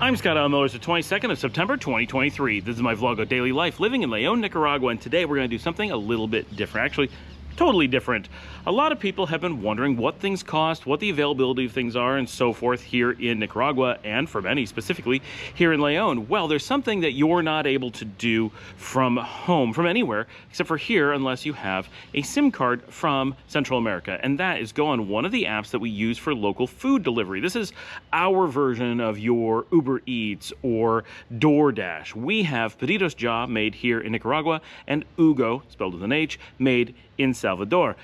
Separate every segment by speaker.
Speaker 1: I'm Scott Almiller. It's the 22nd of September 2023. This is my vlog of daily life living in Leon, Nicaragua, and today we're going to do something a little bit different. Actually, totally different. A lot of people have been wondering what things cost, what the availability of things are, and so forth here in Nicaragua, and for many specifically here in Leon. Well, there's something that you're not able to do from home, from anywhere, except for here, unless you have a SIM card from Central America, and that is go on one of the apps that we use for local food delivery. This is our version of your Uber Eats or DoorDash. We have Pedidos Ya made here in Nicaragua, and Hugo, spelled with an H, made in Salvador.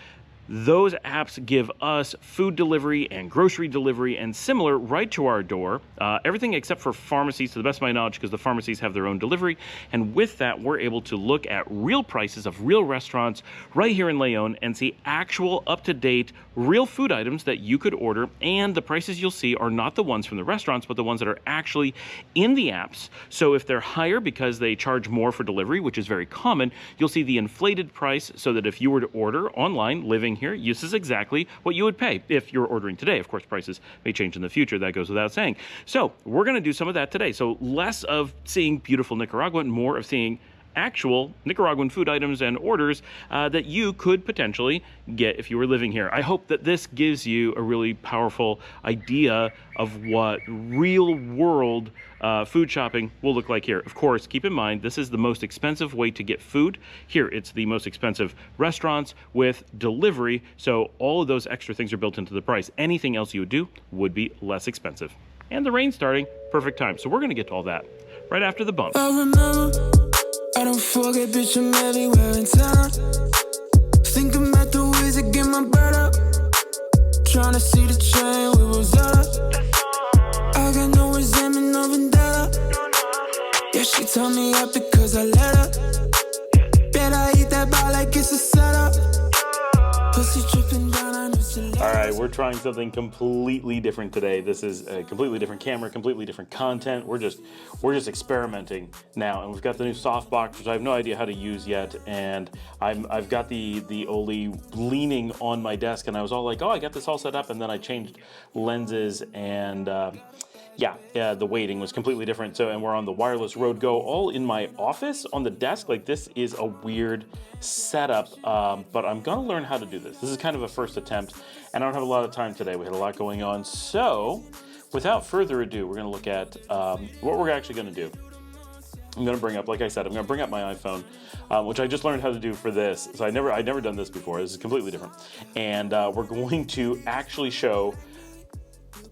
Speaker 1: Those apps give us food delivery and grocery delivery and similar right to our door. Everything except for pharmacies, to the best of my knowledge, because the pharmacies have their own delivery. And with that, we're able to look at real prices of real restaurants right here in Leon and see actual, up-to-date, real food items that you could order. And the prices you'll see are not the ones from the restaurants, but the ones that are actually in the apps. So if they're higher because they charge more for delivery, which is very common, you'll see the inflated price so that if you were to order online, living here, this is exactly what you would pay if you're ordering today. Of course, prices may change in the future. That goes without saying. So we're going to do some of that today. So less of seeing beautiful Nicaragua and more of seeing actual Nicaraguan food items and orders that you could potentially get if you were living here. I hope that this gives you a really powerful idea of what real world food shopping will look like here. Of course, keep in mind, this is the most expensive way to get food. Here, it's the most expensive restaurants with delivery, so all of those extra things are built into the price. Anything else you would do would be less expensive. And the rain's starting, perfect time. So we're gonna get to all that right after the bump.
Speaker 2: I don't forget, bitch, I'm everywhere in town. Think about the ways to get my bread up. Tryna see the train, we was up. I got no resentment, no vendetta. Yeah, she told me up because I let her. Bet I eat that bar like it's a setup. Pussy dripping down, I know she let.
Speaker 1: All right, we're trying something completely different today. This is a completely different camera, completely different content. We're just experimenting now, and we've got the new softbox, which I have no idea how to use yet. And I've got the Oli leaning on my desk, and I was all like, oh, I got this all set up, and then I changed lenses and. Yeah, the weighting was completely different. So, and we're on the wireless Rode Go, all in my office on the desk. Like, this is a weird setup, but I'm gonna learn how to do this. This is kind of a first attempt, and I don't have a lot of time today. We had a lot going on. So, without further ado, we're gonna look at what we're actually gonna do. I'm gonna bring up, like I said, I'm gonna bring up my iPhone, which I just learned how to do for this. So I'd never done this before. This is completely different. And we're going to actually show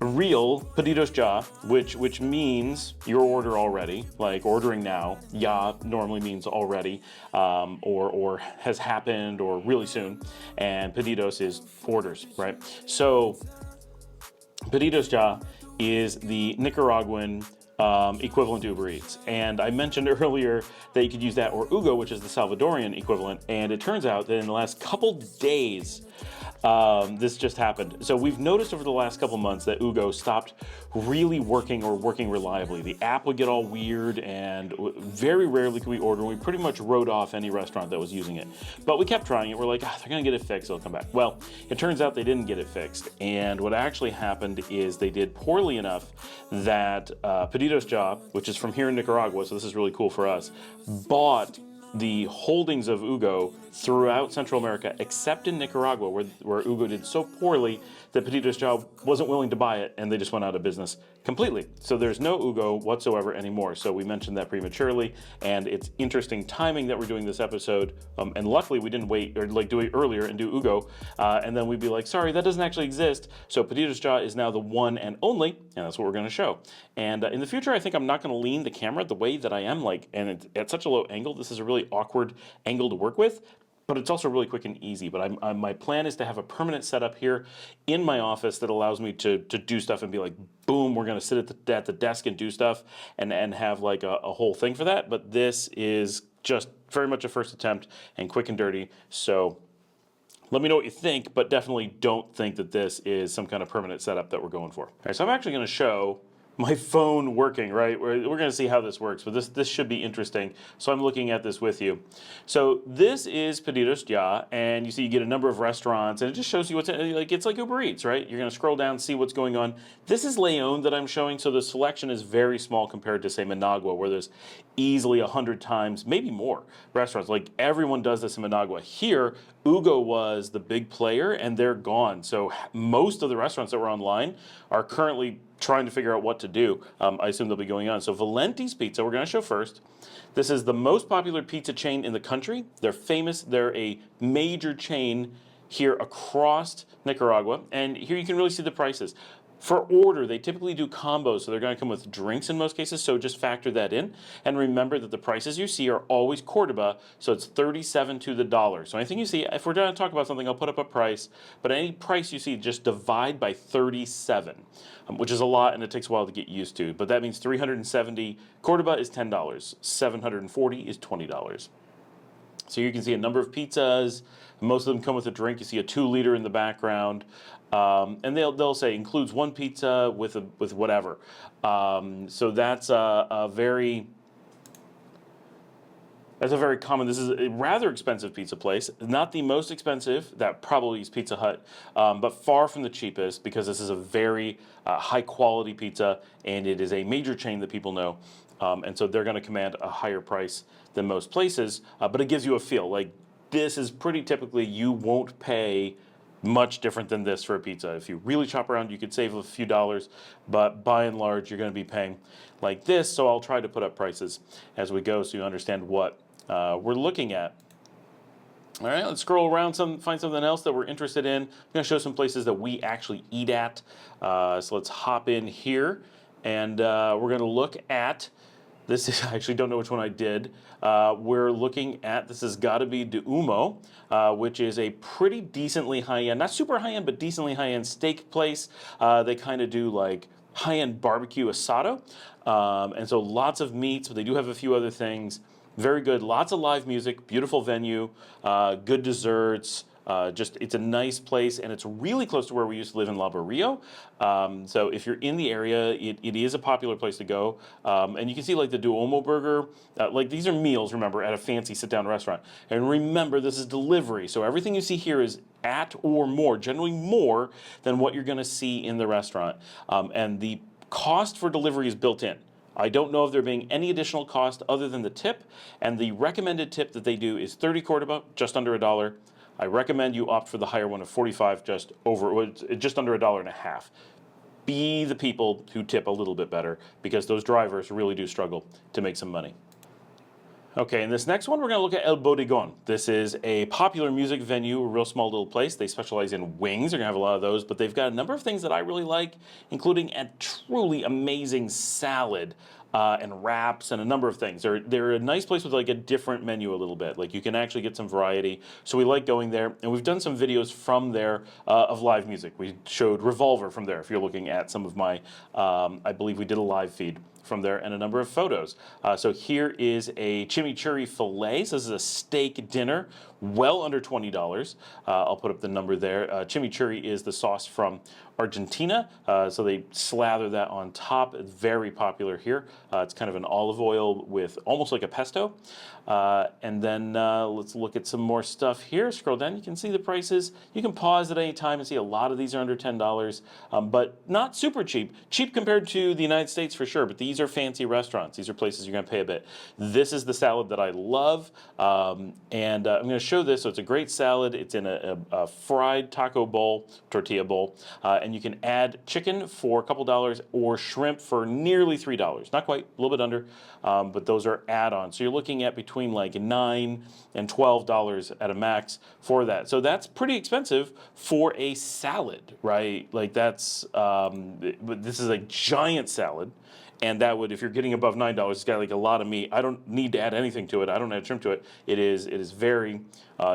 Speaker 1: real Pedidos Ya, which means your order already, like ordering now. Ya normally means already, or has happened, or really soon. And Pedidos is orders, right? So Pedidos Ya is the Nicaraguan equivalent to Uber Eats. And I mentioned earlier that you could use that or Hugo, which is the Salvadorian equivalent. And it turns out that in the last couple days, this just happened. So we've noticed over the last couple months that Hugo stopped really working reliably. The app would get all weird, and very rarely could we order. We pretty much wrote off any restaurant that was using it. But we kept trying it. We're like, they're gonna get it fixed, it'll come back. Well, it turns out they didn't get it fixed. And what actually happened is they did poorly enough that Pedidos Ya, which is from here in Nicaragua, so this is really cool for us, bought the holdings of Hugo throughout Central America, except in Nicaragua, where Hugo did so poorly that Pedidos Ya wasn't willing to buy it, and they just went out of business completely. So there's no Hugo whatsoever anymore. So we mentioned that prematurely, and it's interesting timing that we're doing this episode. And luckily we didn't wait or do it earlier and do Hugo, and then we'd be like, sorry, that doesn't actually exist. So Pedidos Ya is now the one and only, and that's what we're going to show. And in the future, I think I'm not going to lean the camera the way that I am, and it's at such a low angle. This is a really awkward angle to work with. But it's also really quick and easy. But my plan is to have a permanent setup here in my office that allows me to do stuff and be like, boom, we're gonna sit at the desk and do stuff and have like a whole thing for that. But this is just very much a first attempt and quick and dirty. So let me know what you think, but definitely don't think that this is some kind of permanent setup that we're going for. All right, so I'm actually gonna show my phone working, right? We're going to see how this works, but this should be interesting. So I'm looking at this with you. So this is Pedidos Ya, and you see you get a number of restaurants, and it just shows you what's like. It's like Uber Eats, right? You're going to scroll down, see what's going on. This is Leon that I'm showing, so the selection is very small compared to say Managua, where there's easily 100 times, maybe more restaurants. Like everyone does this in Managua. Here, Hugo was the big player, and they're gone. So most of the restaurants that were online are currently trying to figure out what to do. I assume they'll be going on. So Valenti's Pizza, we're going to show first. This is the most popular pizza chain in the country. They're famous. They're a major chain here across Nicaragua. And here you can really see the prices. For order, they typically do combos, so they're going to come with drinks in most cases, so just factor that in. And remember that the prices you see are always Cordoba, so it's 37 to the dollar. So anything you see, if we're going to talk about something, I'll put up a price, but any price you see, just divide by 37, which is a lot, and it takes a while to get used to. But that means 370 Cordoba is $10, 740 is $20. So you can see a number of pizzas. Most of them come with a drink. You see a 2-liter in the background, and they'll say includes one pizza with whatever. So that's a very common. This is a rather expensive pizza place. Not the most expensive. That probably is Pizza Hut, but far from the cheapest because this is a very high quality pizza, and it is a major chain that people know. And so they're going to command a higher price than most places, but it gives you a feel. Like this is pretty typically you won't pay much different than this for a pizza. If you really chop around, you could save a few dollars, but by and large, you're going to be paying like this. So I'll try to put up prices as we go so you understand what we're looking at. All right, let's scroll around, find something else that we're interested in. I'm going to show some places that we actually eat at. So let's hop in here, and we're going to look at. This is, I actually don't know which one I did. We're looking at, this has got to be De Humo, which is a pretty decently high-end, not super high-end, but decently high-end steak place. They kind of do like high-end barbecue asado. And so lots of meats, but they do have a few other things. Very good, lots of live music, beautiful venue, good desserts. It's a nice place, and it's really close to where we used to live in La Barrio. So if you're in the area, it is a popular place to go. And you can see like the Duomo burger, like these are meals, remember, at a fancy sit-down restaurant. And remember, this is delivery, so everything you see here is at or more, generally more than what you're gonna see in the restaurant. And the cost for delivery is built in. I don't know if there being any additional cost other than the tip, and the recommended tip that they do is 30 Cordoba, just under $1. I recommend you opt for the higher one of 45, just under $1.50. Be the people who tip a little bit better because those drivers really do struggle to make some money. Okay, in this next one, we're going to look at El Bodegon. This is a popular music venue, a real small little place. They specialize in wings. They're going to have a lot of those, but they've got a number of things that I really like, including a truly amazing salad and wraps and a number of things. They're a nice place with like a different menu a little bit. Like you can actually get some variety. So we like going there, and we've done some videos from there of live music. We showed Revolver from there. If you're looking at some of my, I believe we did a live feed from there and a number of photos. So here is a chimichurri filet. So this is a steak dinner, well under $20. I'll put up the number there. Chimichurri is the sauce from Argentina, so they slather that on top. It's very popular here. It's kind of an olive oil with almost like a pesto. And then let's look at some more stuff here. Scroll down, you can see the prices. You can pause at any time and see a lot of these are under $10, but not super cheap. Cheap compared to the United States for sure, but these are fancy restaurants. These are places you're gonna pay a bit. This is the salad that I love, and I'm gonna show this. So it's a great salad. It's in a fried taco bowl, tortilla bowl, and you can add chicken for a couple dollars or shrimp for nearly $3. Not quite, a little bit under, but those are add-ons. So you're looking at between like $9 and $12 at a max for that. So that's pretty expensive for a salad, right? Like that's, this is a giant salad. And that would, if you're getting above $9, it's got like a lot of meat. I don't need to add anything to it. I don't add shrimp to it. It is very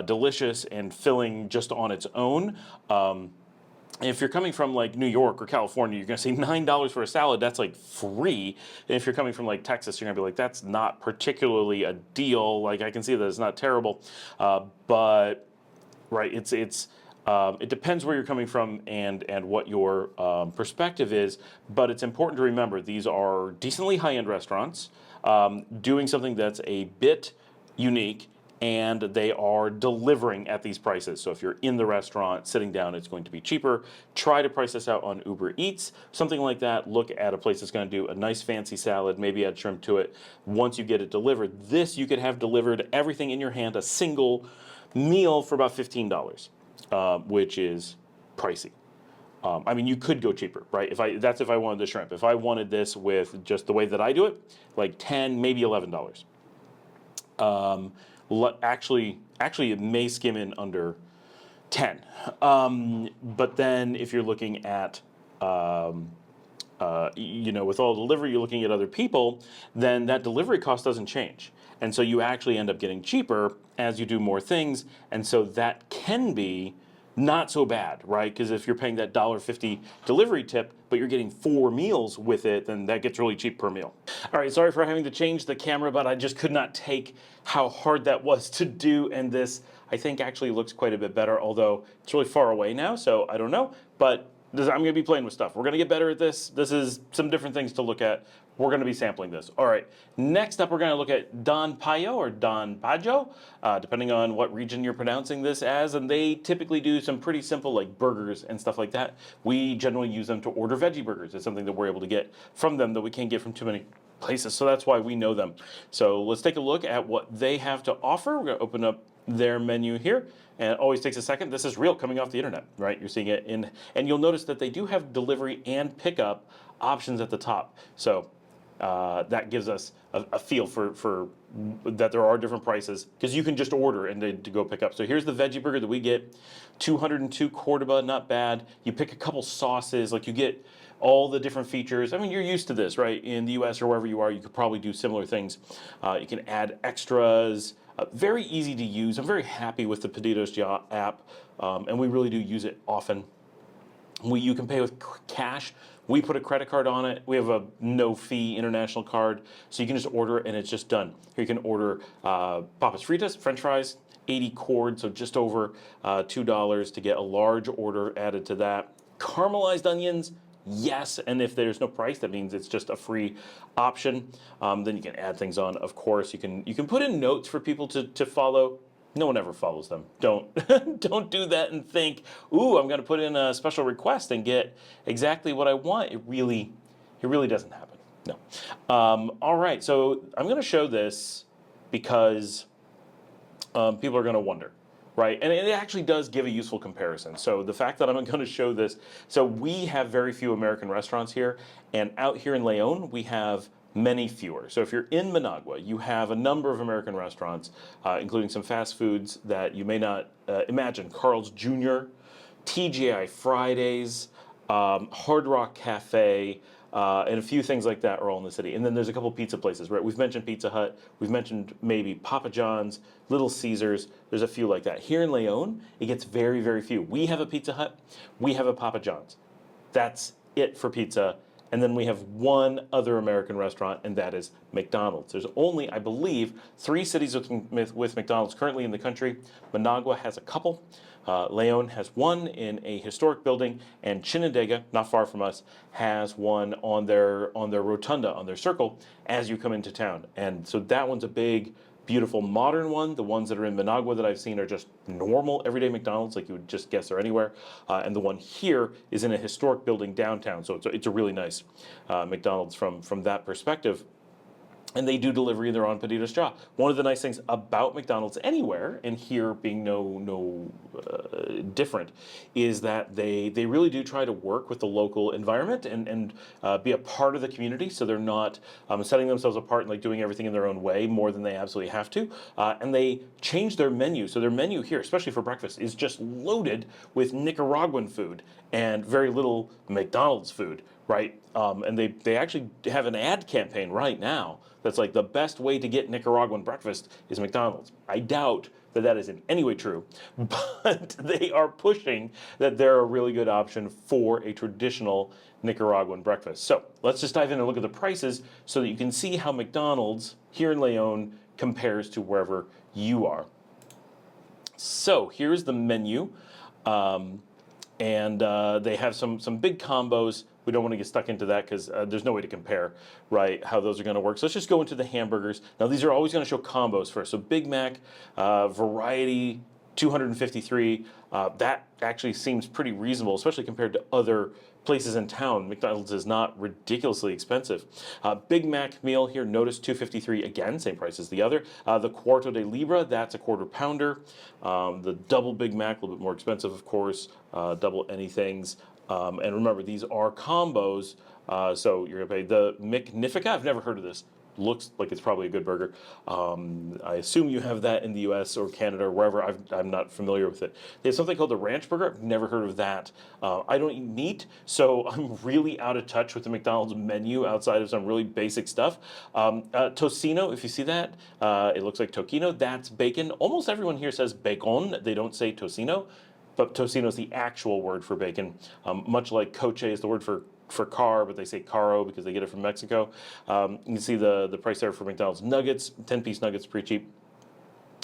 Speaker 1: delicious and filling just on its own. If you're coming from like New York or California, you're gonna say $9 for a salad, that's like free. And if you're coming from like Texas, you're gonna be like, that's not particularly a deal. Like I can see that it's not terrible, but right, it's It depends where you're coming from and what your perspective is, but it's important to remember these are decently high-end restaurants doing something that's a bit unique, and they are delivering at these prices. So if you're in the restaurant sitting down, it's going to be cheaper. Try to price this out on Uber Eats, something like that. Look at a place that's going to do a nice fancy salad, maybe add shrimp to it. Once you get it delivered, this you could have delivered everything in your hand, a single meal for about $15, which is pricey. I mean, you could go cheaper, right? That's if I wanted the shrimp. If I wanted this with just the way that I do it, like $10, maybe $11. Actually, it may skim in under 10. But then if you're looking at, with all delivery, you're looking at other people, then that delivery cost doesn't change. And so you actually end up getting cheaper as you do more things. And so that can be not so bad, right? Because if you're paying that $1.50 delivery tip, but you're getting 4 meals with it, then that gets really cheap per meal. All right, sorry for having to change the camera, but I just could not take how hard that was to do. And this, I think, actually looks quite a bit better, although it's really far away now, so I don't know. But I'm going to be playing with stuff. We're going to get better at this. This is some different things to look at. We're going to be sampling this. All right, next up, we're going to look at Don Payo or Don Pajo, depending on what region you're pronouncing this as. And they typically do some pretty simple like burgers and stuff like that. We generally use them to order veggie burgers. It's something that we're able to get from them that we can't get from too many places. So that's why we know them. So let's take a look at what they have to offer. We're going to open up their menu here. And it always takes a second. This is real, coming off the internet, right? You're seeing it in, and you'll notice that they do have delivery and pickup options at the top. So that gives us a feel for that there are different prices, because you can just order and to go pick up. So here's the veggie burger that we get, 202 Cordoba, not bad. You pick a couple sauces, like you get all the different features. I mean, you're used to this, right? In the US or wherever you are, you could probably do similar things. You can add extras. Very easy to use. I'm very happy with the Pedidos Ya app, and we really do use it often. You can pay with cash. We put a credit card on it. We have a no-fee international card, so you can just order it and it's just done. Here you can order papas fritas, French fries, 80 cord, so just over $2 to get a large order added to that. Caramelized onions, yes, and if there's no price, that means it's just a free option. Then you can add things on, of course. You can put in notes for people to follow. No one ever follows them. Don't don't do that and think, ooh, I'm going to put in a special request and get exactly what I want. It really doesn't happen. No. All right, so I'm going to show this because people are going to wonder, right? And it actually does give a useful comparison. So the fact that I'm going to show this, so we have very few American restaurants here, and out here in Leon, we have many fewer. So if you're in Managua, you have a number of American restaurants, including some fast foods that you may not imagine. Carl's Jr., TGI Fridays, Hard Rock Cafe, and a few things like that are all in the city. And then there's a couple pizza places, right? We've mentioned Pizza Hut. We've mentioned maybe Papa John's, Little Caesars. There's a few like that. Here in Leon, it gets very, very few. We have a Pizza Hut. We have a Papa John's. That's it for pizza. And then we have one other American restaurant, and that is McDonald's. There's only, I believe, 3 cities with McDonald's currently in the country. Managua has a couple. Leon has one in a historic building, and Chinandega, not far from us, has one on their rotunda, on their circle, as you come into town. And so that one's a big, beautiful modern one. The ones that are in Managua that I've seen are just normal everyday McDonald's, like you would just guess are anywhere. And the one here is in a historic building downtown, so it's a really nice McDonald's from that perspective. And they do delivery, they're on Pedidos Ya. One of the nice things about McDonald's anywhere, and here being no different, is that they really do try to work with the local environment and be a part of the community. So they're not setting themselves apart and like doing everything in their own way more than they absolutely have to. And they change their menu. So their menu here, especially for breakfast, is just loaded with Nicaraguan food and very little McDonald's food, right? And they actually have an ad campaign right now that's like the best way to get Nicaraguan breakfast is McDonald's. I doubt that is in any way true, but they are pushing that they're a really good option for a traditional Nicaraguan breakfast. So let's just dive in and look at the prices so that you can see how McDonald's here in Leon compares to wherever you are. So here's the menu. And they have some big combos. We don't want to get stuck into that because there's no way to compare, right, how those are going to work. So let's just go into the hamburgers. Now, these are always going to show combos first. So Big Mac, variety, 253. That actually seems pretty reasonable, especially compared to other places in town. McDonald's is not ridiculously expensive. Big Mac meal here, notice 253 again, same price as the other. The Cuarto de Libra, that's a quarter pounder. The double Big Mac, a little bit more expensive, of course. Double anythings. And remember, these are combos, so you're gonna pay the McNifica. I've never heard of this. Looks like it's probably a good burger. I assume you have that in the U.S. or Canada or wherever. I'm not familiar with it. They have something called the Ranch Burger. I've never heard of that. I don't eat meat, so I'm really out of touch with the McDonald's menu outside of some really basic stuff. Tocino, if you see that, it looks like tocino. That's bacon. Almost everyone here says bacon. They don't say tocino. But tocino is the actual word for bacon, much like coche is the word for car, but they say caro because they get it from Mexico. You can see the price there for McDonald's nuggets, 10-piece nuggets, pretty cheap.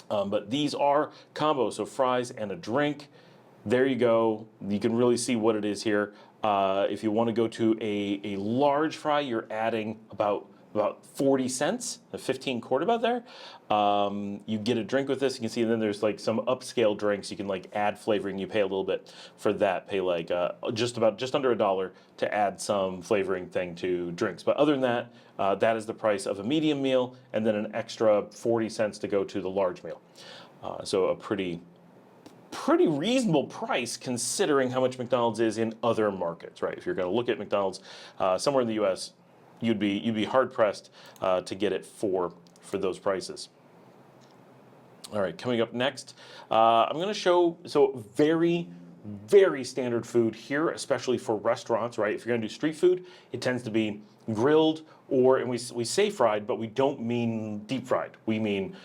Speaker 1: But these are combos, so fries and a drink. There you go. You can really see what it is here. If you want to go to a large fry, you're adding about 40 cents, a 15 quart about there. You get a drink with this, you can see, and then there's like some upscale drinks. You can like add flavoring. You pay a little bit for that. Pay like just under $1 to add some flavoring thing to drinks. But other than that, that is the price of a medium meal, and then an extra 40 cents to go to the large meal. So a pretty reasonable price considering how much McDonald's is in other markets, right? If you're going to look at McDonald's somewhere in the U.S., you'd be hard pressed to get it for those prices. All right, coming up next, I'm going to show very standard food here, especially for restaurants, right? If you're going to do street food, it tends to be grilled and we say fried, but we don't mean deep fried. We mean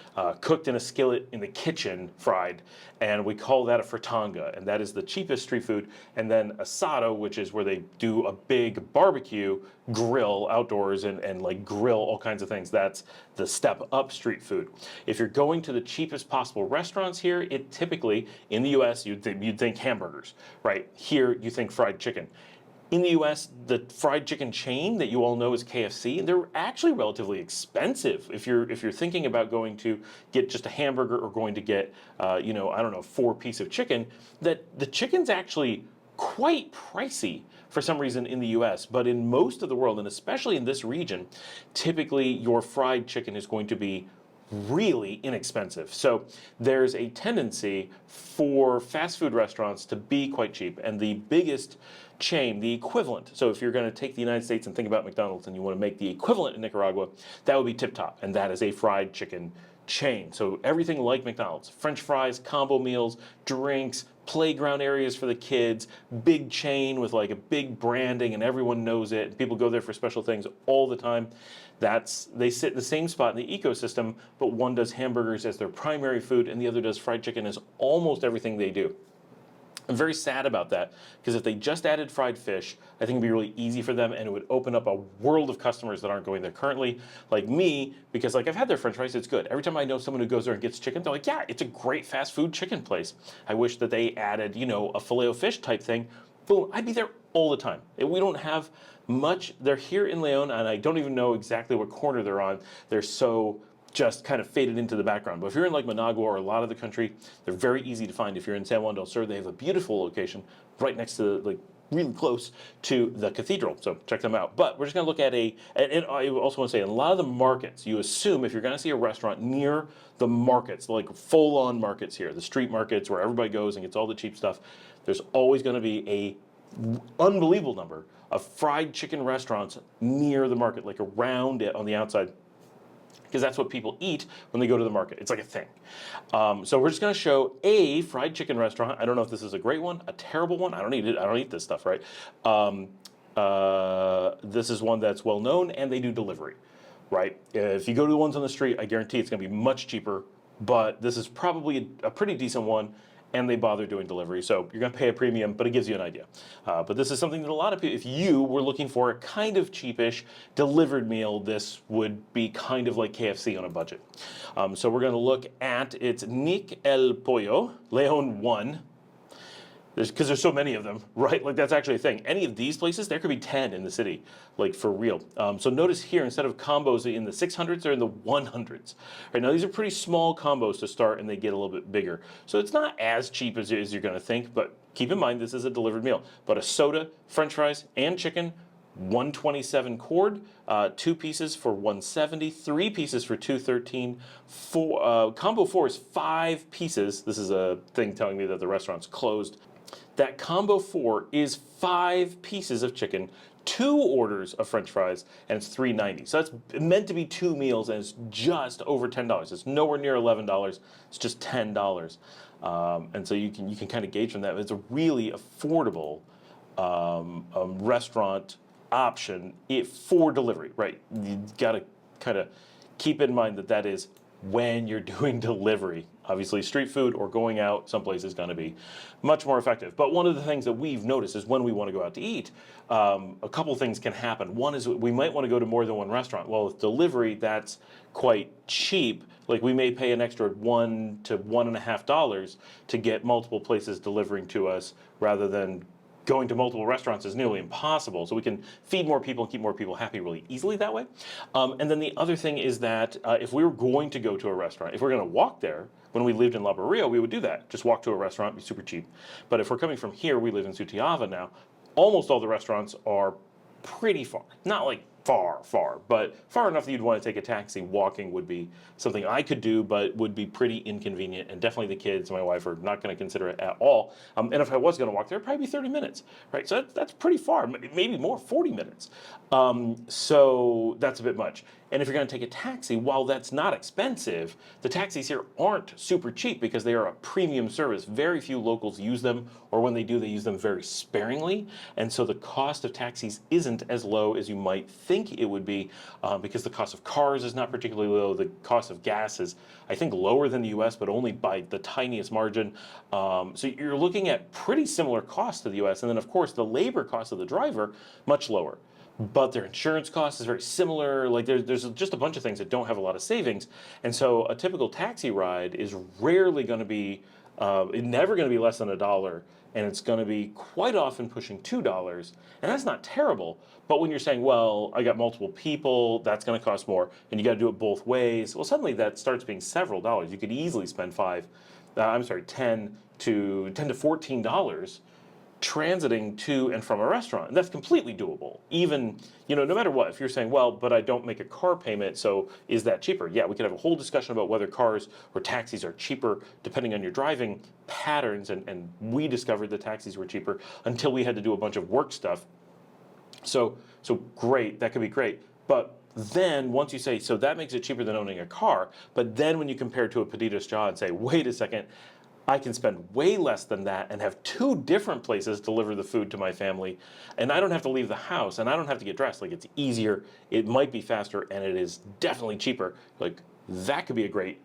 Speaker 1: cooked in a skillet in the kitchen, fried, and we call that a fritanga, and that is the cheapest street food. And then asado, which is where they do a big barbecue grill outdoors and like grill all kinds of things. That's the step up street food. If you're going to the cheapest possible restaurants here, it typically, in the US, you'd think hamburgers, right? Here, you think fried chicken. In the U.S., the fried chicken chain that you all know is KFC, and they're actually relatively expensive. If you're thinking about going to get just a hamburger or going to get, 4-piece of chicken, that the chicken's actually quite pricey for some reason in the U.S. But in most of the world, and especially in this region, typically your fried chicken is going to be really inexpensive. So there's a tendency for fast food restaurants to be quite cheap, and the biggest chain, the equivalent. So if you're going to take the United States and think about McDonald's and you want to make the equivalent in Nicaragua, that would be Tip Top, and that is a fried chicken chain. So everything like McDonald's, French fries, combo meals, drinks, playground areas for the kids, big chain with like a big branding and everyone knows it. People go there for special things all the time. They sit in the same spot in the ecosystem, but one does hamburgers as their primary food and the other does fried chicken as almost everything they do. I'm very sad about that because if they just added fried fish, I think it'd be really easy for them and it would open up a world of customers that aren't going there currently, like me, because like I've had their French fries, it's good. Every time I know someone who goes there and gets chicken, they're like, yeah, it's a great fast food chicken place. I wish that they added, a Filet-O-Fish type thing. Boom, I'd be there all the time. We don't have much. They're here in Leon, and I don't even know exactly what corner they're on. They're so just kind of faded into the background. But if you're in like Managua or a lot of the country, they're very easy to find. If you're in San Juan del Sur, they have a beautiful location right next to, like, really close to the cathedral. So check them out. But we're just going to look at and I also want to say, in a lot of the markets, you assume if you're going to see a restaurant near the markets, like full-on markets here, the street markets where everybody goes and gets all the cheap stuff, there's always going to be a unbelievable number of fried chicken restaurants near the market, like around it on the outside, because that's what people eat when they go to the market. It's like a thing. So we're just going to show a fried chicken restaurant. I don't know if this is a great one, a terrible one. I don't eat it. I don't eat this stuff, right? This is one that's well known, and they do delivery, right? If you go to the ones on the street, I guarantee it's going to be much cheaper, but this is probably a pretty decent one, and they bother doing delivery. So you're going to pay a premium, but it gives you an idea. But this is something that a lot of people, if you were looking for a kind of cheapish delivered meal, this would be kind of like KFC on a budget. So we're going to look at, it's Nick El Pollo, Leon 1. because there's so many of them, right? Like that's actually a thing. Any of these places, there could be 10 in the city, like for real. So notice here, instead of combos in the 600s, they're in the 100s. Right now, these are pretty small combos to start, and they get a little bit bigger. So it's not as cheap as you're going to think, but keep in mind this is a delivered meal. But a soda, French fries, and chicken. 127 cord, 2 pieces for 170, 3 pieces for 213. Combo 4 is 5 pieces. This is a thing telling me that the restaurant's closed. That combo 4 is 5 pieces of chicken, 2 orders of French fries, and it's $3.90. So that's meant to be 2 meals, and it's just over $10. It's nowhere near $11. It's just $10. And so you can kind of gauge from that. It's a really affordable restaurant option for delivery, right? You got to kind of keep in mind that that is when you're doing delivery. Obviously, street food or going out someplace is going to be much more effective. But one of the things that we've noticed is when we want to go out to eat, a couple things can happen. One is we might want to go to more than one restaurant. Well, with delivery, that's quite cheap. Like we may pay an extra $1 to $1.50 to get multiple places delivering to us rather than going to multiple restaurants is nearly impossible. So we can feed more people and keep more people happy really easily that way. And then the other thing is that if we were going to go to a restaurant, if we're going to walk there, when we lived in La Barria, we would do that. Just walk to a restaurant, be super cheap. But if we're coming from here, we live in Sutiava now, almost all the restaurants are pretty far. Not like far, but far enough that you'd want to take a taxi. Walking would be something I could do, but would be pretty inconvenient, and definitely the kids and my wife are not going to consider it at all. And if I was going to walk there, it'd probably be 30 minutes, right? So that's pretty far, maybe more, 40 minutes. So that's a bit much. And if you're going to take a taxi, while that's not expensive, the taxis here aren't super cheap because they are a premium service. Very few locals use them, or when they do, they use them very sparingly. And so the cost of taxis isn't as low as you might think it would be because the cost of cars is not particularly low. The cost of gas is, I think, lower than the US, but only by the tiniest margin. So you're looking at pretty similar costs to the US. And then, of course, the labor cost of the driver, much lower. But their insurance cost is very similar. Like there's just a bunch of things that don't have a lot of savings. And so a typical taxi ride is rarely going to be, never going to be less than $1. And it's going to be quite often pushing $2. And that's not terrible. But when you're saying, well, I got multiple people, that's going to cost more. And you got to do it both ways. Well, suddenly that starts being several dollars. You could easily spend $10 to $14 transiting to and from a restaurant. And that's completely doable. Even, no matter what, if you're saying, well, but I don't make a car payment, so is that cheaper? Yeah, we could have a whole discussion about whether cars or taxis are cheaper depending on your driving patterns. And we discovered that taxis were cheaper until we had to do a bunch of work stuff. So great, that could be great. But then once you say, so that makes it cheaper than owning a car, but then when you compare to a Pedidos Ya and say, wait a second, I can spend way less than that and have 2 different places deliver the food to my family, and I don't have to leave the house, and I don't have to get dressed. Like, it's easier, it might be faster, and it is definitely cheaper. Like, that could be a great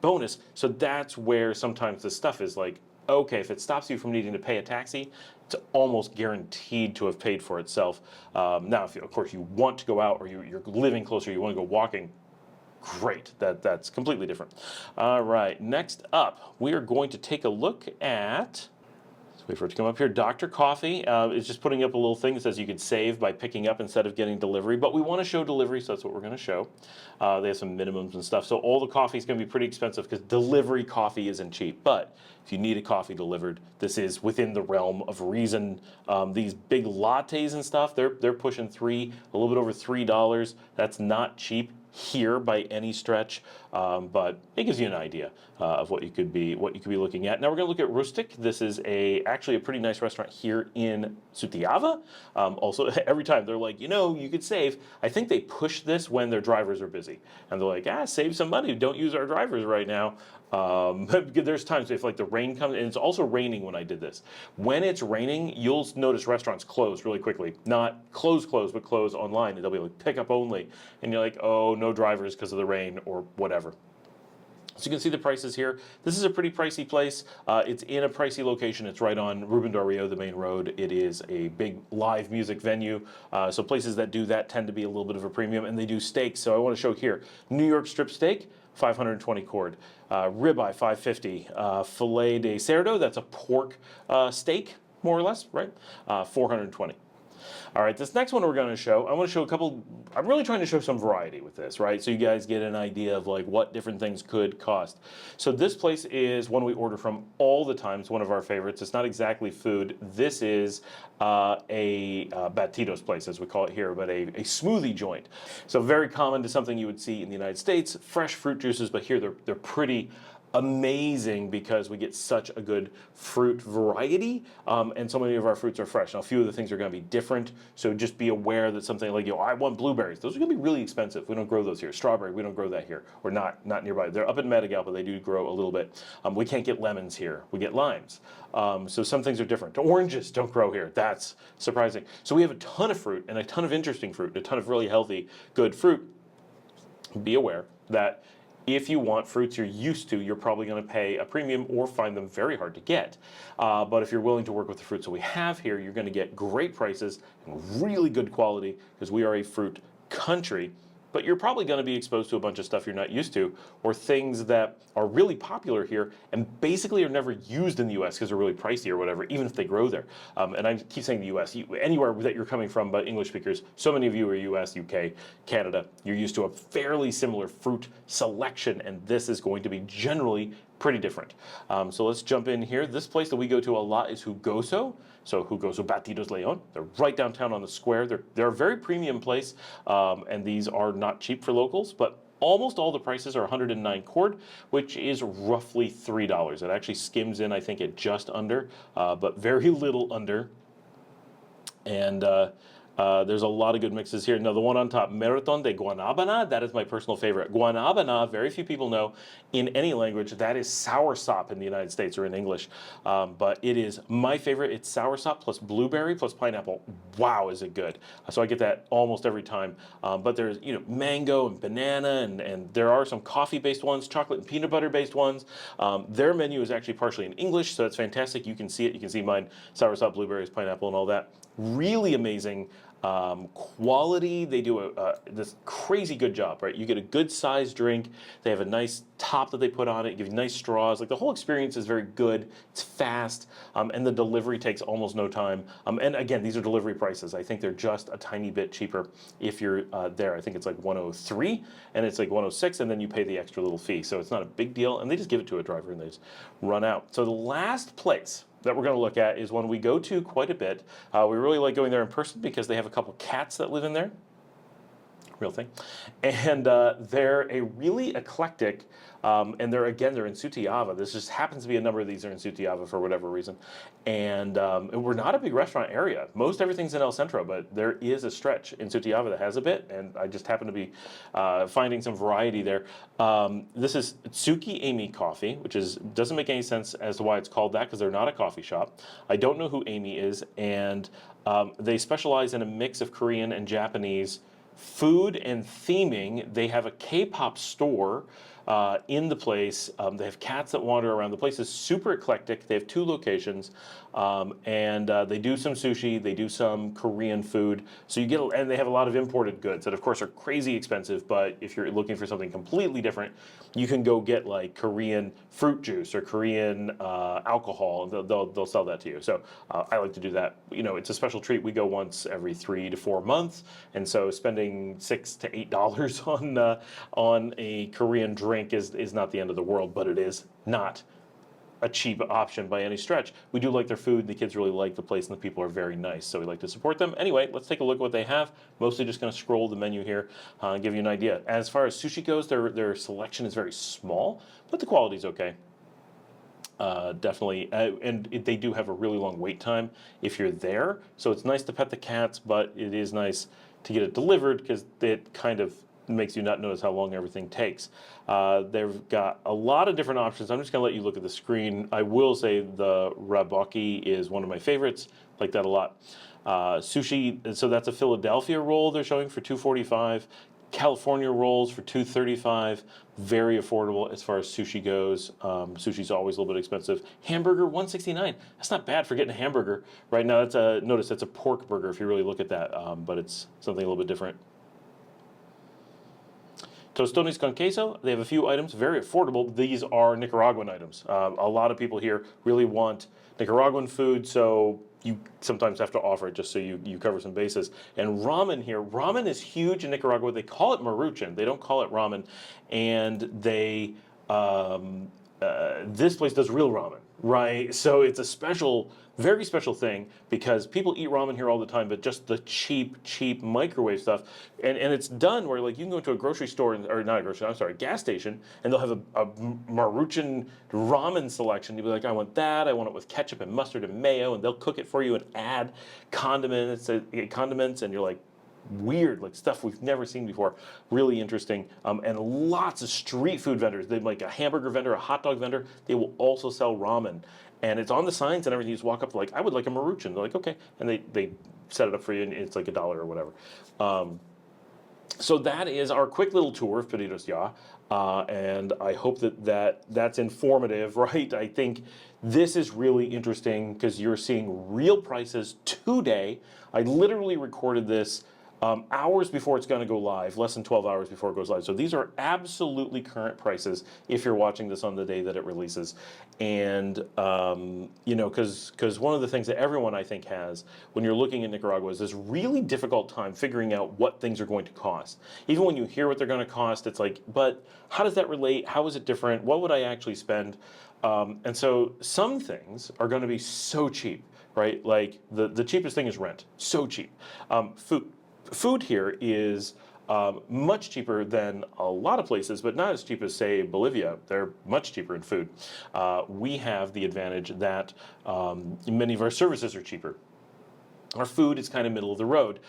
Speaker 1: bonus. So that's where sometimes this stuff is like, okay, if it stops you from needing to pay a taxi, it's almost guaranteed to have paid for itself. Now, if of course you want to go out or you're living closer, you want to go walking, great, that's completely different. All right, next up, we are going to take a look at, let's wait for it to come up here, Dr. Coffee is just putting up a little thing that says you could save by picking up instead of getting delivery, but we want to show delivery, so that's what we're going to show. They have some minimums and stuff, so all the coffee is going to be pretty expensive because delivery coffee isn't cheap, but if you need a coffee delivered, this is within the realm of reason. These big lattes and stuff, they're pushing a little bit over $3. That's not cheap here by any stretch, but it gives you an idea of what you could be looking at. Now we're going to look at Rustic. This is actually a pretty nice restaurant here in Sutiava. Also, every time they're like, you could save. I think they push this when their drivers are busy, and they're like, save some money. Don't use our drivers right now. There's times if like the rain comes, and it's also raining when I did this. When it's raining, you'll notice restaurants close really quickly. Not close, but close online. And they'll be like pick up only. And you're like, oh, no drivers because of the rain or whatever. So you can see the prices here. This is a pretty pricey place. It's in a pricey location. It's right on Ruben del Rio, the main road. It is a big live music venue. So places that do that tend to be a little bit of a premium, and they do steaks. So I want to show here, New York strip steak, 520 cord. Ribeye, 550. Filet de cerdo, that's a pork steak, more or less, right? 420. All right, this next one we're going to show, I want to show a couple, I'm really trying to show some variety with this, right? So you guys get an idea of like what different things could cost. So this place is one we order from all the time. It's one of our favorites. It's not exactly food. This is a batidos place, as we call it here, but a smoothie joint. So very common to something you would see in the United States, fresh fruit juices, but here they're pretty amazing because we get such a good fruit variety, and so many of our fruits are fresh. Now, a few of the things are going to be different, so just be aware that something like, I want blueberries. Those are going to be really expensive. We don't grow those here. Strawberry, we don't grow that here, or not nearby. They're up in Madigal, but they do grow a little bit. We can't get lemons here. We get limes. So some things are different. Oranges don't grow here. That's surprising. So we have a ton of fruit and a ton of interesting fruit, a ton of really healthy, good fruit. Be aware that if you want fruits you're used to, you're probably going to pay a premium or find them very hard to get. But if you're willing to work with the fruits that we have here, you're going to get great prices and really good quality because we are a fruit country. But you're probably going to be exposed to a bunch of stuff you're not used to, or things that are really popular here and basically are never used in the U.S. because they're really pricey or whatever, even if they grow there. And I keep saying the U.S., anywhere that you're coming from, but English speakers, so many of you are U.S., U.K., Canada, you're used to a fairly similar fruit selection, and this is going to be generally pretty different. So let's jump in here. This place that we go to a lot is Hugoso. So Hugoso Batidos Leon. They're right downtown on the square. They're a very premium place, and these are not cheap for locals, but almost all the prices are 109 cord, which is roughly $3. It actually skims in, I think, at just under, but very little under. And there's a lot of good mixes here. Now, the one on top, Marathon de Guanabana, that is my personal favorite. Guanabana, very few people know in any language, that is soursop in the United States or in English. But it is my favorite. It's soursop plus blueberry plus pineapple. Wow, is it good. So I get that almost every time. But there's, mango and banana, and there are some coffee-based ones, chocolate and peanut butter-based ones. Their menu is actually partially in English, so it's fantastic. You can see it. You can see mine, soursop, blueberries, pineapple, and all that. Really amazing quality. They do this crazy good job, right? You get a good sized drink. They have a nice top that they put on it, give you nice straws. Like the whole experience is very good. It's fast, and the delivery takes almost no time. And again, these are delivery prices. I think they're just a tiny bit cheaper if you're there. I think it's like 103 and it's like 106, and then you pay the extra little fee. So it's not a big deal, and they just give it to a driver and they just run out. So the last place that we're going to look at is one we go to quite a bit. We really like going there in person because they have a couple cats that live in there. Real thing. And they're a really eclectic, and they're in Sutiava. This just happens to be a number of these are in Sutiava for whatever reason. And we're not a big restaurant area. Most everything's in El Centro, but there is a stretch in Sutiava that has a bit, and I just happen to be finding some variety there. This is Tsuki Amy Coffee, which doesn't make any sense as to why it's called that because they're not a coffee shop. I don't know who Amy is, and they specialize in a mix of Korean and Japanese food and theming. They have a K-pop store in the place. They have cats that wander around. The place is super eclectic. They have 2 locations, and they do some sushi. They do some Korean food. So you get, and they have a lot of imported goods that, of course, are crazy expensive. But if you're looking for something completely different, you can go get like Korean fruit juice or Korean alcohol. They'll sell that to you. So I like to do that. It's a special treat. We go once every 3 to 4 months, and so spending $6 to $8 on a Korean drink is not the end of the world, but it is not a cheap option by any stretch. We do like their food. The kids really like the place, and the people are very nice, so we like to support them. Anyway, let's take a look at what they have. Mostly just going to scroll the menu here and give you an idea. As far as sushi goes, their selection is very small, but the quality is okay. Definitely, and they do have a really long wait time if you're there, so it's nice to pet the cats, but it is nice to get it delivered because it kind of makes you not notice how long everything takes. They've got a lot of different options. I'm just going to let you look at the screen. I will say the rabaki is one of my favorites. Like that a lot. Sushi, so that's a Philadelphia roll they're showing for $2.45. California rolls for $2.35, very affordable as far as sushi goes. Sushi's always a little bit expensive. Hamburger, $1.69. That's not bad for getting a hamburger right now. That's a notice that's a pork burger if you really look at that, but it's something a little bit different. Tostones con queso, they have a few items, very affordable. These are Nicaraguan items. A lot of people here really want Nicaraguan food, so you sometimes have to offer it just so you cover some bases. And ramen here, ramen is huge in Nicaragua. They call it maruchan, they don't call it ramen. And they, this place does real ramen, right? So it's a special, very special thing because people eat ramen here all the time, but just the cheap microwave stuff. And it's done where like you can go to a grocery store, or not a grocery, I'm sorry, a gas station, and they'll have a Maruchan ramen selection. You'll be like, I want that, I want it with ketchup and mustard and mayo, and they'll cook it for you and add condiments, and you're like, weird, like stuff we've never seen before. Really interesting. And lots of street food vendors. They like a hamburger vendor, a hot dog vendor. They will also sell ramen. And it's on the signs and everything. You just walk up like, I would like a Maruchan. They're like, okay. And they set it up for you and it's like $1 or whatever. So that is our quick little tour of Pedidos Ya. And I hope that's informative, right? I think this is really interesting because you're seeing real prices today. I literally recorded this hours before it's going to go live, less than 12 hours before it goes live. So these are absolutely current prices if you're watching this on the day that it releases. And, you know, because one of the things that everyone I think has when you're looking at Nicaragua is this really difficult time figuring out what things are going to cost. Even when you hear what they're going to cost, it's like, but how does that relate? How is it different? What would I actually spend? And so some things are going to be so cheap, right? Like the cheapest thing is rent, so cheap. Food here is much cheaper than a lot of places, but not as cheap as, say, Bolivia. They're much cheaper in food. We have the advantage that many of our services are cheaper. Our food is kind of middle of the road.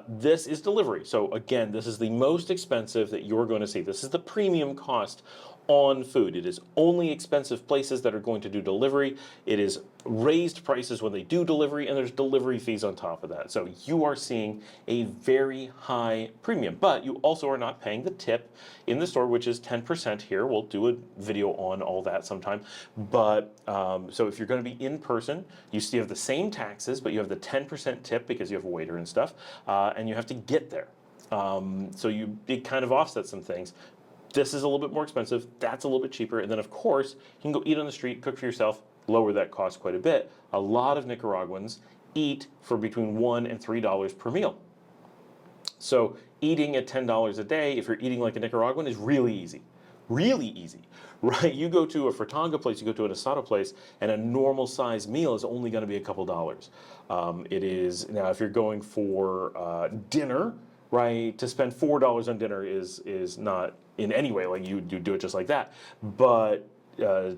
Speaker 1: This is delivery. So again, this is the most expensive that you're going to see. This is the premium cost on food. It is only expensive places that are going to do delivery. It is raised prices when they do delivery, and there's delivery fees on top of that. So you are seeing a very high premium, but you also are not paying the tip in the store, which is 10% here. We'll do a video on all that sometime. But so if you're going to be in person, you still have the same taxes, but you have the 10% tip because you have a waiter and stuff, and you have to get there. So it kind of offsets some things. This is a little bit more expensive, that's a little bit cheaper, and then of course, you can go eat on the street, cook for yourself, lower that cost quite a bit. A lot of Nicaraguans eat for between $1 and $3 per meal. So eating at $10 a day, if you're eating like a Nicaraguan, is really easy. Really easy, right? You go to a fritanga place, you go to an asado place, and a normal size meal is only going to be a couple dollars. It is, now if you're going for dinner, right, to spend $4 on dinner is not in any way like you do it just like that. But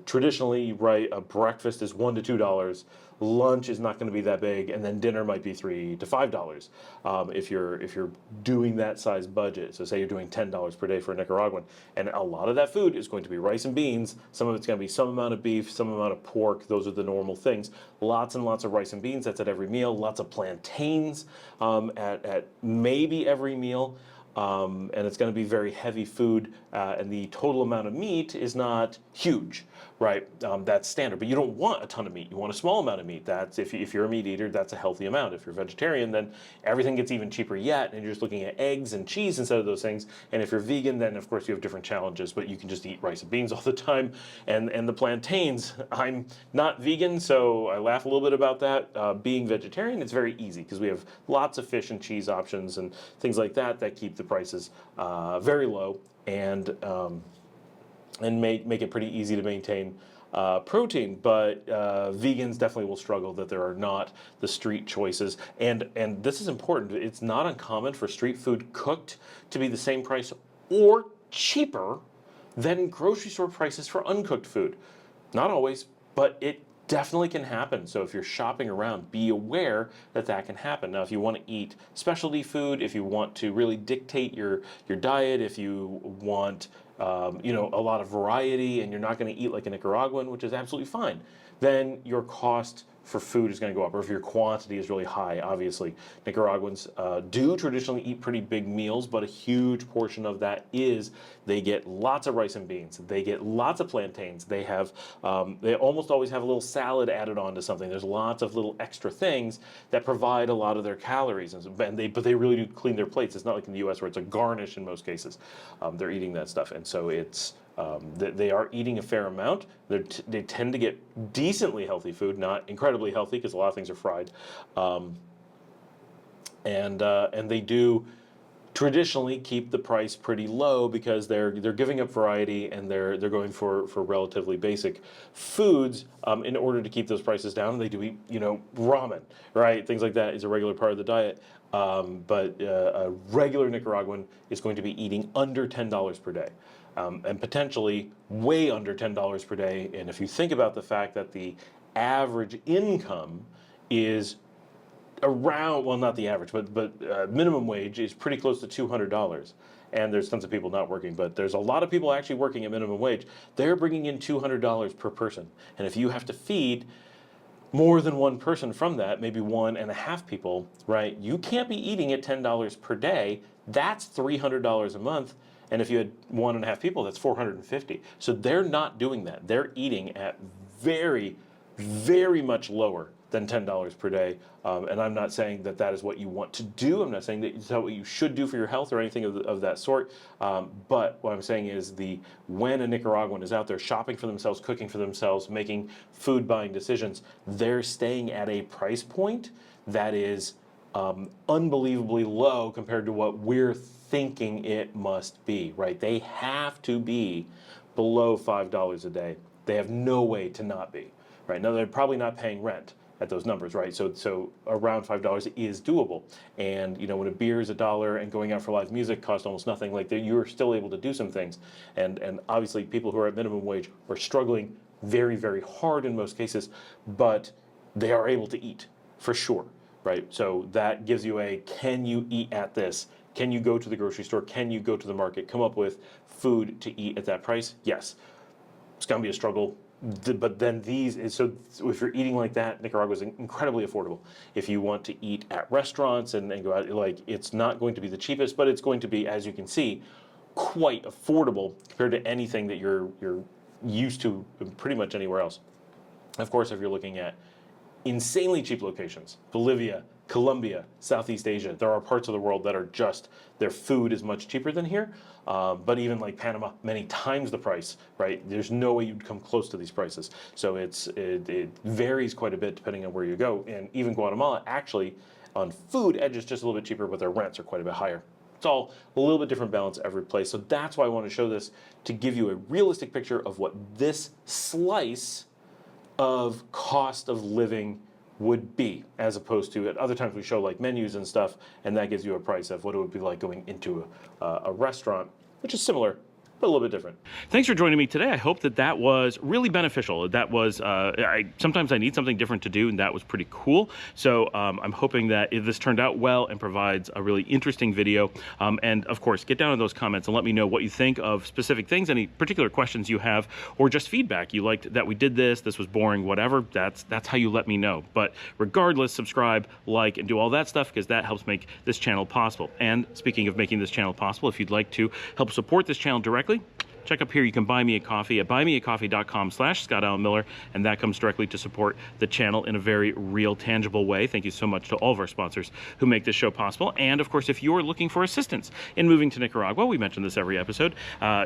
Speaker 1: traditionally, right, a breakfast is $1 to $2. Lunch is not going to be that big, and then dinner might be $3 to $5 if you're doing that size budget. So say you're doing $10 per day for a Nicaraguan, and a lot of that food is going to be rice and beans. Some of it's going to be some amount of beef, some amount of pork. Those are the normal things. Lots and lots of rice and beans. That's at every meal. Lots of plantains at maybe every meal. And it's going to be very heavy food, and the total amount of meat is not huge, right? That's standard, but you don't want a ton of meat. You want a small amount of meat. That's if you're a meat eater, that's a healthy amount. If you're vegetarian, then everything gets even cheaper yet, and you're just looking at eggs and cheese instead of those things. And if you're vegan, then of course you have different challenges, but you can just eat rice and beans all the time. And the plantains, I'm not vegan, so I laugh a little bit about that. Being vegetarian, it's very easy because we have lots of fish and cheese options and things like that keep the prices very low and make it pretty easy to maintain protein. But vegans definitely will struggle that there are not the street choices. And this is important. It's not uncommon for street food cooked to be the same price or cheaper than grocery store prices for uncooked food. Not always, but it definitely can happen. So if you're shopping around, be aware that can happen. Now, if you want to eat specialty food, if you want to really dictate your diet, if you want a lot of variety and you're not going to eat like a Nicaraguan, which is absolutely fine, then your cost for food is going to go up, or if your quantity is really high. Obviously, Nicaraguans do traditionally eat pretty big meals, but a huge portion of that is they get lots of rice and beans, they get lots of plantains, they have they almost always have a little salad added on to something. There's lots of little extra things that provide a lot of their calories, but they really do clean their plates. It's not like in the U.S. where it's a garnish in most cases. They're eating that stuff, and so it's they are eating a fair amount. They tend to get decently healthy food, not incredibly healthy because a lot of things are fried, and they do traditionally keep the price pretty low because they're giving up variety, and they're going for relatively basic foods in order to keep those prices down. They do eat, you know, ramen, right? Things like that is a regular part of the diet. But a regular Nicaraguan is going to be eating under $10 per day. And potentially way under $10 per day. And if you think about the fact that the average income is around, well, not the average, but minimum wage is pretty close to $200. And there's tons of people not working, but there's a lot of people actually working at minimum wage. They're bringing in $200 per person. And if you have to feed more than one person from that, maybe 1.5 people, right? You can't be eating at $10 per day. That's $300 a month. And if you had 1.5 people, that's $450. So they're not doing that. They're eating at very, very much lower than $10 per day. And I'm not saying that that is what you want to do. I'm not saying that it's what you should do for your health or anything of that sort. But what I'm saying is when a Nicaraguan is out there shopping for themselves, cooking for themselves, making food buying decisions, they're staying at a price point that is unbelievably low compared to what we're thinking it must be, right? They have to be below $5 a day. They have no way to not be, right? Now, they're probably not paying rent at those numbers, right? So around $5 is doable. And, you know, when a beer is $1 and going out for live music costs almost nothing, like you're still able to do some things. And obviously people who are at minimum wage are struggling very, very hard in most cases, but they are able to eat for sure, right? So that gives you can you eat at this? Can you go to the grocery store? Can you go to the market, come up with food to eat at that price? Yes. It's going to be a struggle. But then so if you're eating like that, Nicaragua is incredibly affordable. If you want to eat at restaurants and go out, like, it's not going to be the cheapest, but it's going to be, as you can see, quite affordable compared to anything that you're used to pretty much anywhere else. Of course, if you're looking at insanely cheap locations, Bolivia, Colombia, Southeast Asia, there are parts of the world that are just, their food is much cheaper than here. But even like Panama, many times the price, right? There's no way you'd come close to these prices. So it varies quite a bit depending on where you go. And even Guatemala, actually, on food edges just a little bit cheaper, but their rents are quite a bit higher. It's all a little bit different balance every place. So that's why I want to show this, to give you a realistic picture of what this slice of cost of living would be, as opposed to at other times we show like menus and stuff, and that gives you a price of what it would be like going into a restaurant, which is similar, but a little bit different. Thanks for joining me today. I hope that was really beneficial. That was, sometimes I need something different to do, and that was pretty cool. So I'm hoping that if this turned out well and provides a really interesting video. And of course, get down in those comments and let me know what you think of specific things, any particular questions you have, or just feedback. You liked that we did this was boring, whatever. That's how you let me know. But regardless, subscribe, like, and do all that stuff, because that helps make this channel possible. And speaking of making this channel possible, if you'd like to help support this channel directly, check up here. You can buy me a coffee at buymeacoffee.com/Scott Allen Miller, and that comes directly to support the channel in a very real, tangible way. Thank you so much to all of our sponsors who make this show possible. And of course, if you're looking for assistance in moving to Nicaragua, we mention this every episode,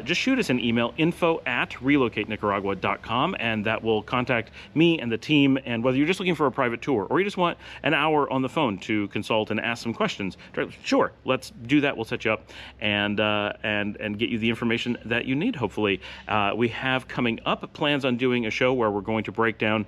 Speaker 1: just shoot us an email, info@relocatenicaragua.com, and that will contact me and the team. And whether you're just looking for a private tour or you just want an hour on the phone to consult and ask some questions, sure, let's do that. We'll set you up and get you the information that you need. Hopefully, we have coming up plans on doing a show where we're going to break down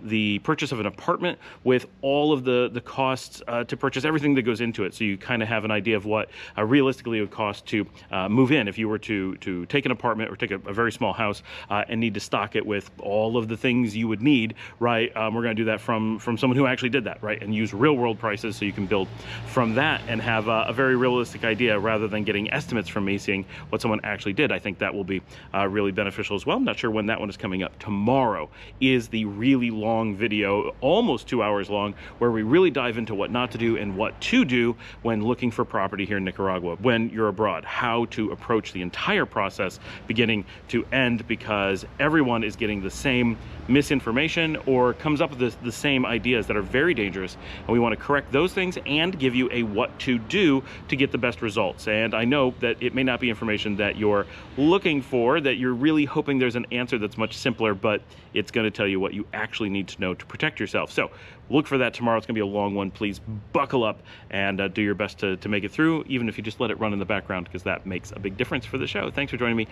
Speaker 1: the purchase of an apartment with all of the costs to purchase, everything that goes into it, so you kind of have an idea of what realistically it would cost to move in if you were to take an apartment or take a very small house and need to stock it with all of the things you would need, right? We're going to do that from someone who actually did that, right? And use real world prices so you can build from that and have a very realistic idea rather than getting estimates from me, seeing what someone actually did. I think that will will be really beneficial as well. I'm not sure when that one is coming up. Tomorrow is the really long video, almost 2 hours long, where we really dive into what not to do and what to do when looking for property here in Nicaragua when you're abroad, how to approach the entire process beginning to end, because everyone is getting the same misinformation or comes up with the same ideas that are very dangerous, and we want to correct those things and give you a what to do to get the best results. And I know that it may not be information that you're looking for, that you're really hoping there's an answer that's much simpler, but it's going to tell you what you actually need to know to protect yourself. So look for that tomorrow. It's going to be a long one. Please buckle up and do your best to make it through, even if you just let it run in the background, because that makes a big difference for the show. Thanks for joining me.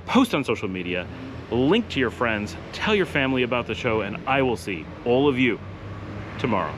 Speaker 1: Post on social media, link to your friends, tell your family about the show, and I will see all of you tomorrow.